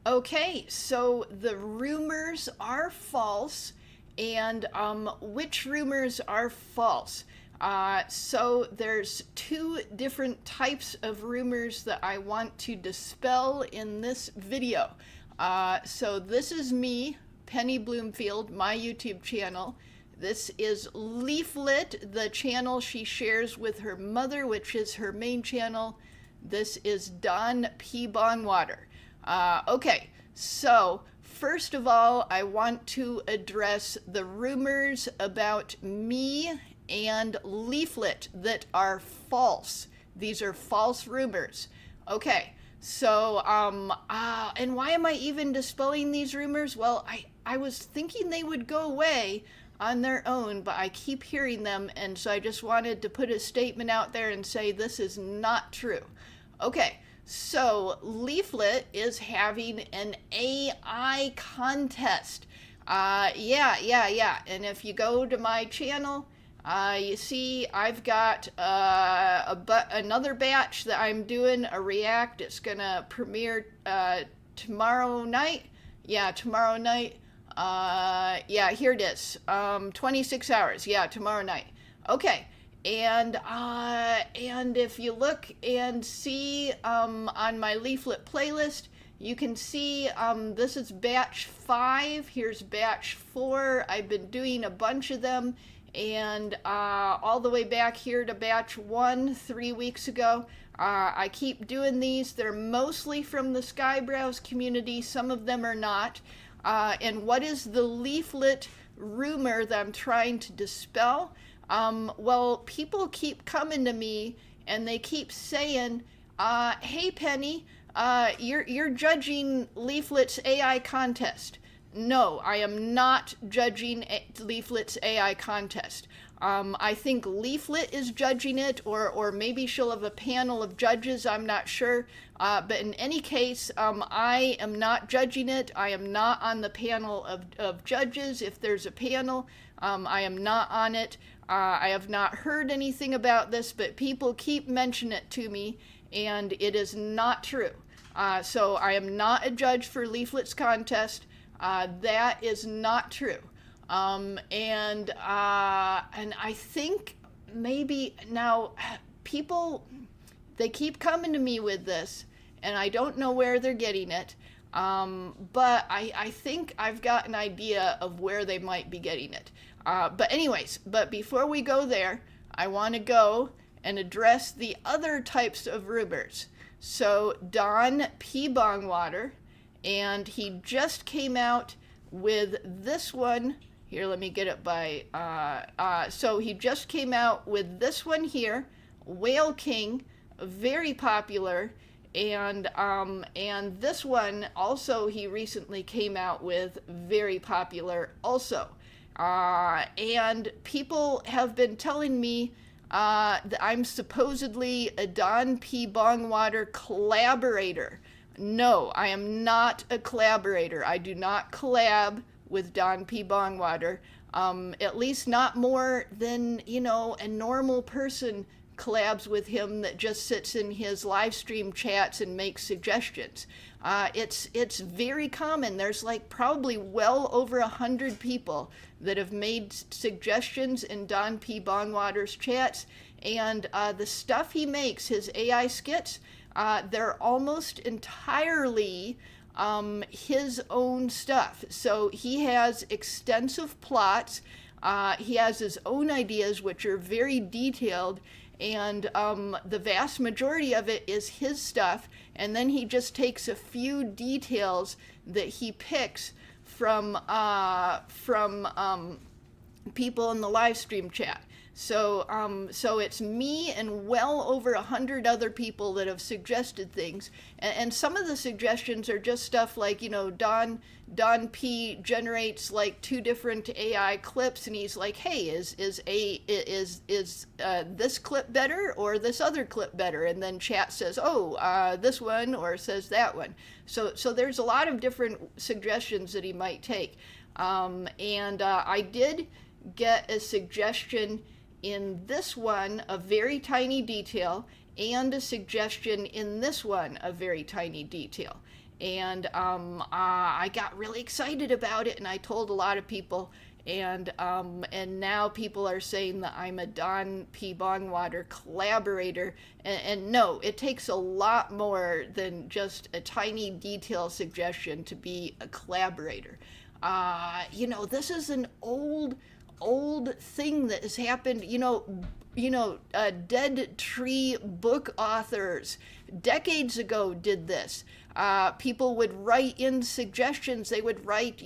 Okay, so the rumors are false, and which rumors are false? So there's two different types of rumors that I want to dispel in this video. So this is me, Penny Bloomfield, my YouTube channel. This is Leaflit, the channel she shares with her mother, which is her main channel. This is DonPBongwater. Okay, so first of all, I want to address the rumors about me and Leaflit that are false. These are false rumors. Okay, so, and why am I even dispelling these rumors? Well, I was thinking they would go away on their own, but I keep hearing them, and so I just wanted to put a statement out there and say this is not true. Okay, so Leaflit is having an AI contest. Yeah. And if you go to my channel, you see I've got another batch that I'm doing, a React. It's gonna premiere tomorrow night. Yeah, tomorrow night. Yeah, here it is. 26 hours. Yeah, tomorrow night. Okay. And if you look and see on my Leaflet playlist, you can see this is batch 5. Here's batch 4. I've been doing a bunch of them, and all the way back here to batch 1 3 weeks ago. I keep doing these. They're mostly from the Skybrowse community. Some of them are not. And what is the Leaflit rumor that I'm trying to dispel? Well, people keep coming to me and they keep saying, hey Penny, you're judging Leaflet's AI contest. No, I am not judging Leaflet's AI contest. I think Leaflit is judging it, or maybe she'll have a panel of judges, I'm not sure. But in any case, I am not judging it. I am not on the panel of judges. If there's a panel, I am not on it. I have not heard anything about this, but people keep mentioning it to me, and it is not true. So I am not a judge for Leaflet's contest. That is not true. And I think maybe now people, they keep coming to me with this, and I don't know where they're getting it. But I think I've got an idea of where they might be getting it. But anyways, but before we go there, I want to go and address the other types of rumors. So DonPBongwater, and he just came out with this one. Here, let me get it by, so he just came out with this one here, Whale King, very popular. And this one also he recently came out with, very popular also. And people have been telling me that I'm supposedly a DonPBongwater collaborator. No, I am not a collaborator. I do not collab with DonPBongwater, at least not more than, a normal person collabs with him that just sits in his live stream chats and makes suggestions. It's very common. There's like probably well over 100 people that have made suggestions in DonPBongwater's chats, and the stuff he makes, his AI skits, they're almost entirely his own stuff. So he has extensive plots. He has his own ideas, which are very detailed, and the vast majority of it is his stuff, and then he just takes a few details that he picks from people in the live stream chat. So it's me and well over 100 other people that have suggested things, and some of the suggestions are just stuff like, Don P generates like 2 different AI clips, and he's like, hey, is this clip better or this other clip better? And then chat says, oh, this one, or says that one. So there's a lot of different suggestions that he might take, and I did get a suggestion in this one, a very tiny detail, and a suggestion in this one, a very tiny detail. and I got really excited about it, and I told a lot of people. And now people are saying that I'm a DonPBongwater collaborator, and no, it takes a lot more than just a tiny detail suggestion to be a collaborator. This is an old thing that has happened. Dead tree book authors decades ago did this. People would write in suggestions. They would write,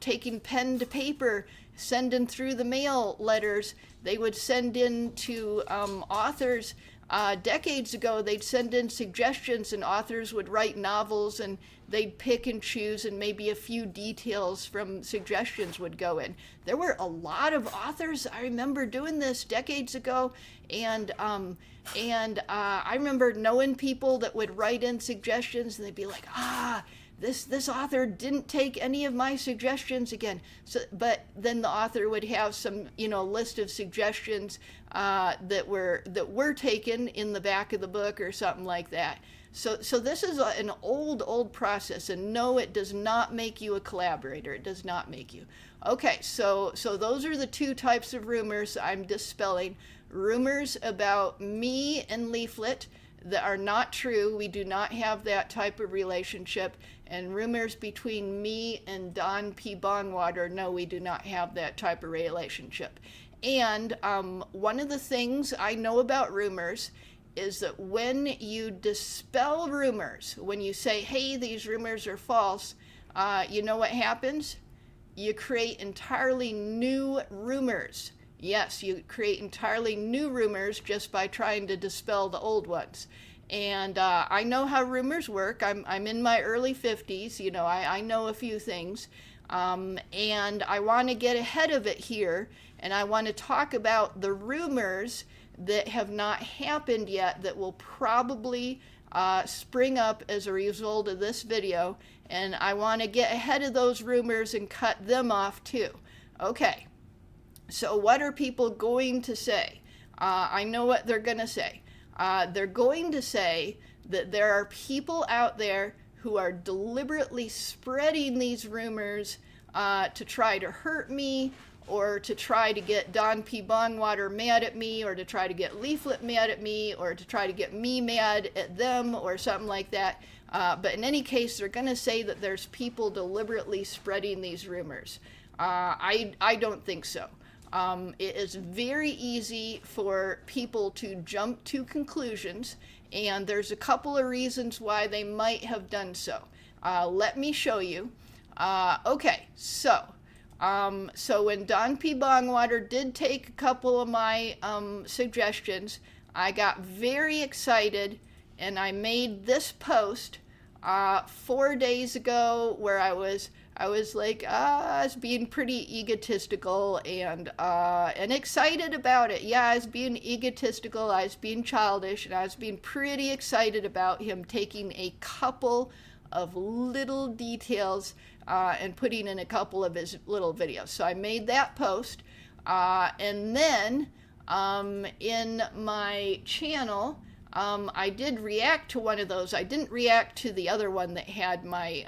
taking pen to paper, sending through the mail letters. They would send in to authors. Decades ago, they'd send in suggestions, and authors would write novels, and they'd pick and choose, and maybe a few details from suggestions would go in. There were a lot of authors, I remember, doing this decades ago, and I remember knowing people that would write in suggestions, and they'd be like, this author didn't take any of my suggestions again. But then the author would have some, list of suggestions that were taken in the back of the book or something like that. So this is an old process, and no, it does not make you a collaborator. It does not make you. Okay, so those are the two types of rumors I'm dispelling. Rumors about me and Leaflit that are not true. We do not have that type of relationship. And rumors between me and DonPBongwater, no, we do not have that type of relationship. And one of the things I know about rumors is that when you dispel rumors, when you say, hey, these rumors are false, you know what happens? You create entirely new rumors. Yes, you create entirely new rumors just by trying to dispel the old ones. And I know how rumors work. I'm in my early 50s. I know a few things. And I want to get ahead of it here. And I want to talk about the rumors that have not happened yet that will probably spring up as a result of this video. And I want to get ahead of those rumors and cut them off too. Okay. So what are people going to say? I know what they're going to say. They're going to say that there are people out there who are deliberately spreading these rumors to try to hurt me, or to try to get DonPBongwater mad at me, or to try to get Leaflit mad at me, or to try to get me mad at them, or something like that. But in any case, they're going to say that there's people deliberately spreading these rumors. I don't think so. It is very easy for people to jump to conclusions, and there's a couple of reasons why they might have done so. Let me show you. Okay, so when DonPBongwater did take a couple of my suggestions, I got very excited, and I made this post 4 days ago where I was like, I was being pretty egotistical and excited about it. Yeah, I was being egotistical, I was being childish, and I was being pretty excited about him taking a couple of little details and putting in a couple of his little videos. So I made that post, and then in my channel, I did react to one of those. I didn't react to the other one that had my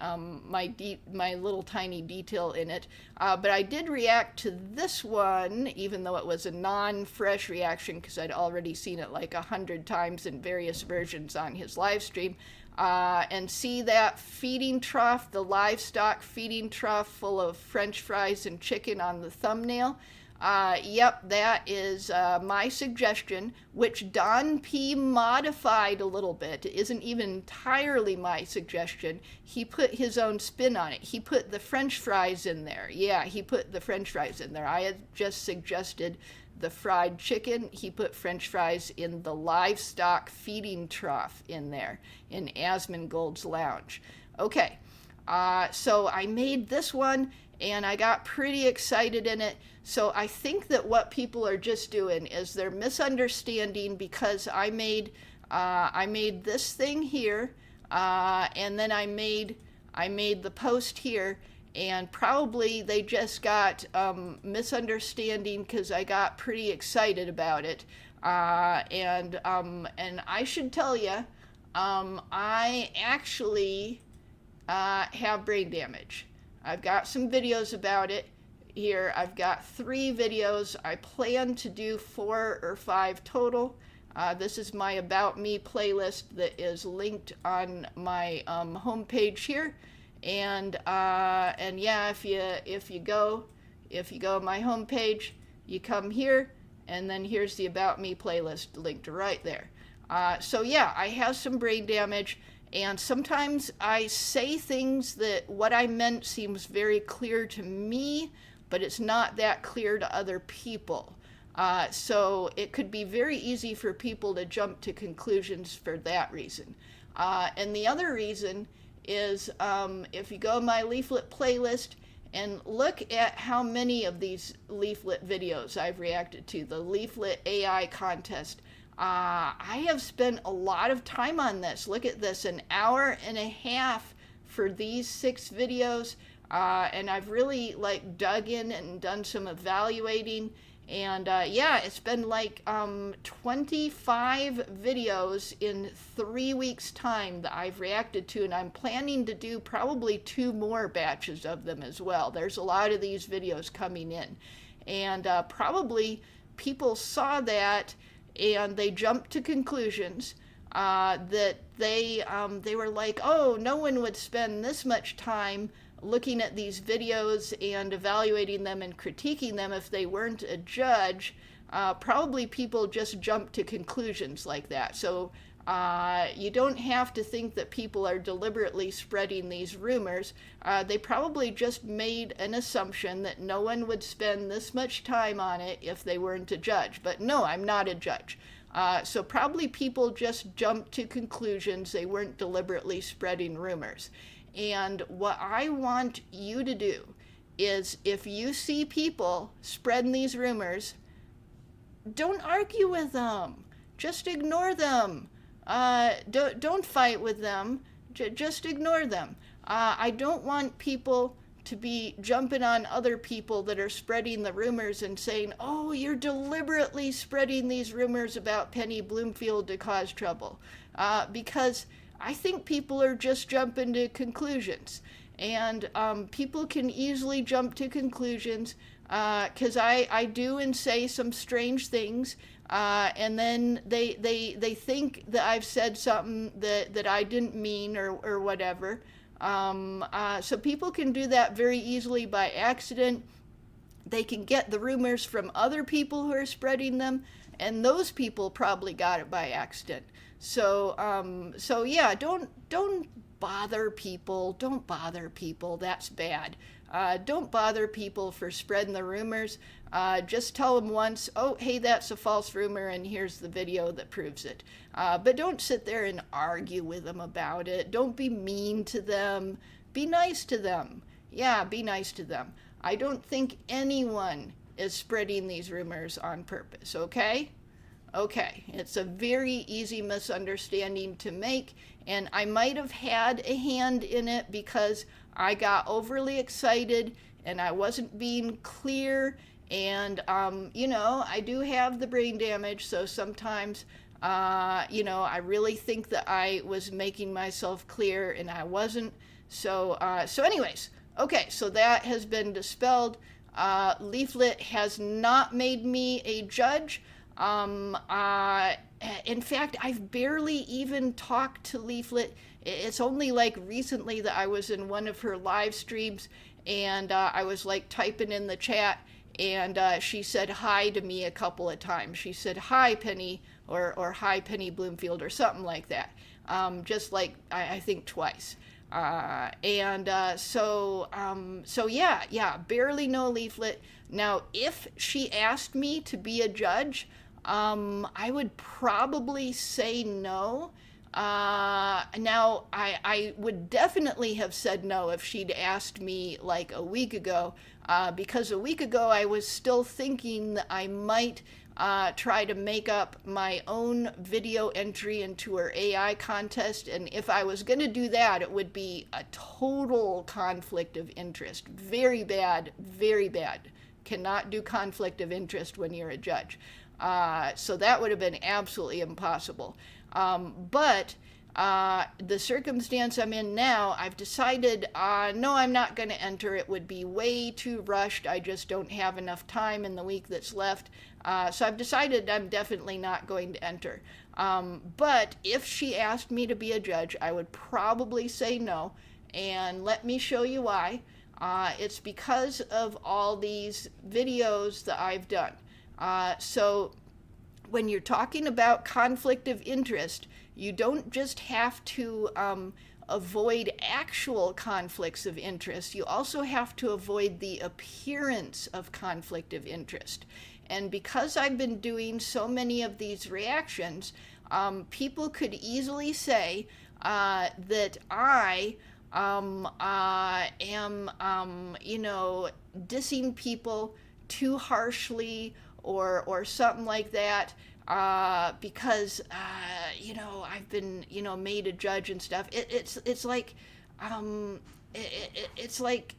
my little tiny detail in it, but I did react to this one, even though it was a non-fresh reaction because I'd already seen it like 100 times in various versions on his live stream. And see that feeding trough, the livestock feeding trough full of French fries and chicken on the thumbnail? Yep, that is my suggestion, which Don P modified a little bit. It isn't even entirely my suggestion. He put his own spin on it. He put the French fries in there. Yeah, he put the French fries in there. I had just suggested the fried chicken. He put French fries in the livestock feeding trough in there in Asmongold's lounge. Okay, so I made this one and I got pretty excited in it. So I think that what people are just doing is they're misunderstanding, because I made this thing here, and then I made the post here, and probably they just got misunderstanding because I got pretty excited about it, and I should tell you, I actually have brain damage. I've got some videos about it here. I've got 3 videos. I plan to do 4 or 5 total. This is my About Me playlist that is linked on my homepage here. And yeah, if you go on my homepage, you come here, and then here's the About Me playlist linked right there. So yeah, I have some brain damage, and sometimes I say things that what I meant seems very clear to me, but it's not that clear to other people. So it could be very easy for people to jump to conclusions for that reason. And the other reason is if you go to my Leaflet playlist and look at how many of these Leaflet videos I've reacted to, the Leaflet AI contest, I have spent a lot of time on this. Look at this, 1.5 hours for these 6 videos. And I've really dug in and done some evaluating. And yeah, it's been 25 videos in 3 weeks' time that I've reacted to, and I'm planning to do probably 2 more batches of them as well. There's a lot of these videos coming in, and probably people saw that and they jumped to conclusions that they were like, oh, no one would spend this much time looking at these videos and evaluating them and critiquing them if they weren't a judge. Probably people just jump to conclusions like that. So you don't have to think that people are deliberately spreading these rumors. They probably just made an assumption that no one would spend this much time on it if they weren't a judge. But no, I'm not a judge. So probably people just jumped to conclusions. They weren't deliberately spreading rumors. And what I want you to do is, if you see people spreading these rumors, don't argue with them. Just ignore them. Don't fight with them. Just ignore them. I don't want people to be jumping on other people that are spreading the rumors and saying, oh, you're deliberately spreading these rumors about Penny Bloomfield to cause trouble. Because I think people are just jumping to conclusions, and people can easily jump to conclusions because I do and say some strange things, and then they think that I've said something that I didn't mean or whatever. So people can do that very easily by accident. They can get the rumors from other people who are spreading them, and those people probably got it by accident. So yeah, don't bother people. Don't bother people. That's bad. Don't bother people for spreading the rumors. Just tell them once, oh, hey, that's a false rumor, and here's the video that proves it. But don't sit there and argue with them about it. Don't be mean to them. Be nice to them. Yeah, be nice to them. I don't think anyone is spreading these rumors on purpose, okay? Okay, it's a very easy misunderstanding to make, and I might have had a hand in it because I got overly excited and I wasn't being clear, and I do have the brain damage, so sometimes I really think that I was making myself clear and I wasn't. So anyways, okay, so that has been dispelled. Leaflet has not made me a judge. In fact, I've barely even talked to Leaflet. It's only recently that I was in one of her live streams, and I was typing in the chat, and she said hi to me a couple of times. She said, hi, Penny, or hi, Penny Bloomfield, or something like that. Just I think twice. So yeah, barely know Leaflet. Now, if she asked me to be a judge, I would probably say no. Now, I would definitely have said no if she'd asked me a week ago, because a week ago I was still thinking that I might try to make up my own video entry into her AI contest, and if I was going to do that, it would be a total conflict of interest. Very bad, very bad. Cannot do conflict of interest when you're a judge. So that would have been absolutely impossible. But The circumstance I'm in now, I've decided, no, I'm not going to enter. It would be way too rushed. I just don't have enough time in the week that's left. So I've decided I'm definitely not going to enter. But if she asked me to be a judge, I would probably say no. And let me show you why. It's because of all these videos that I've done. So when you're talking about conflict of interest, you don't just have to avoid actual conflicts of interest. You also have to avoid the appearance of conflict of interest. And because I've been doing so many of these reactions, people could easily say that I am, dissing people too harshly or something like that. Because I've been made a judge and stuff. It's like it's like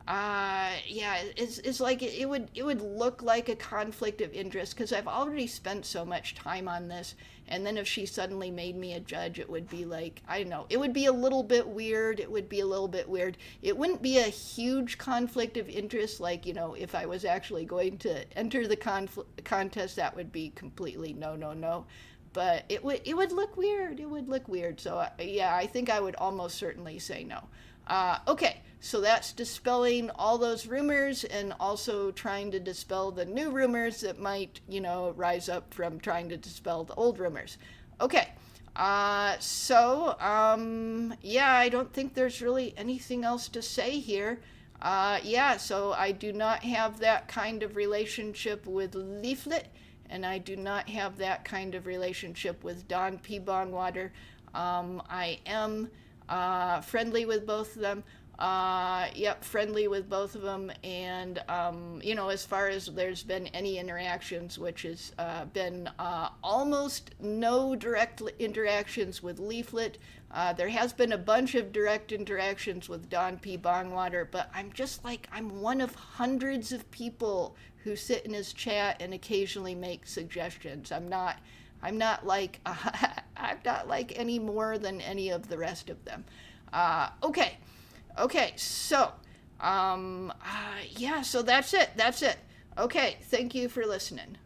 it's like it would look like a conflict of interest because I've already spent so much time on this, and then if she suddenly made me a judge, it would be like, I don't know, it would be a little bit weird. It would be a little bit weird. It wouldn't be a huge conflict of interest, like if I was actually going to enter the contest, that would be completely no. But it would look weird. It would look weird. So yeah, I think I would almost certainly say no. Okay, so that's dispelling all those rumors and also trying to dispel the new rumors that might, rise up from trying to dispel the old rumors. Okay, yeah, I don't think there's really anything else to say here. Yeah, so I do not have that kind of relationship with Leaflit, and I do not have that kind of relationship with DonPBongwater. I am friendly with both of them. Friendly with both of them. And, as far as there's been any interactions, which has been almost no direct interactions with Leaflit. There has been a bunch of direct interactions with DonPBongwater, but I'm one of hundreds of people who sit in his chat and occasionally make suggestions. I'm not like I'm not like any more than any of the rest of them. Okay, so yeah, so that's it. Okay, thank you for listening.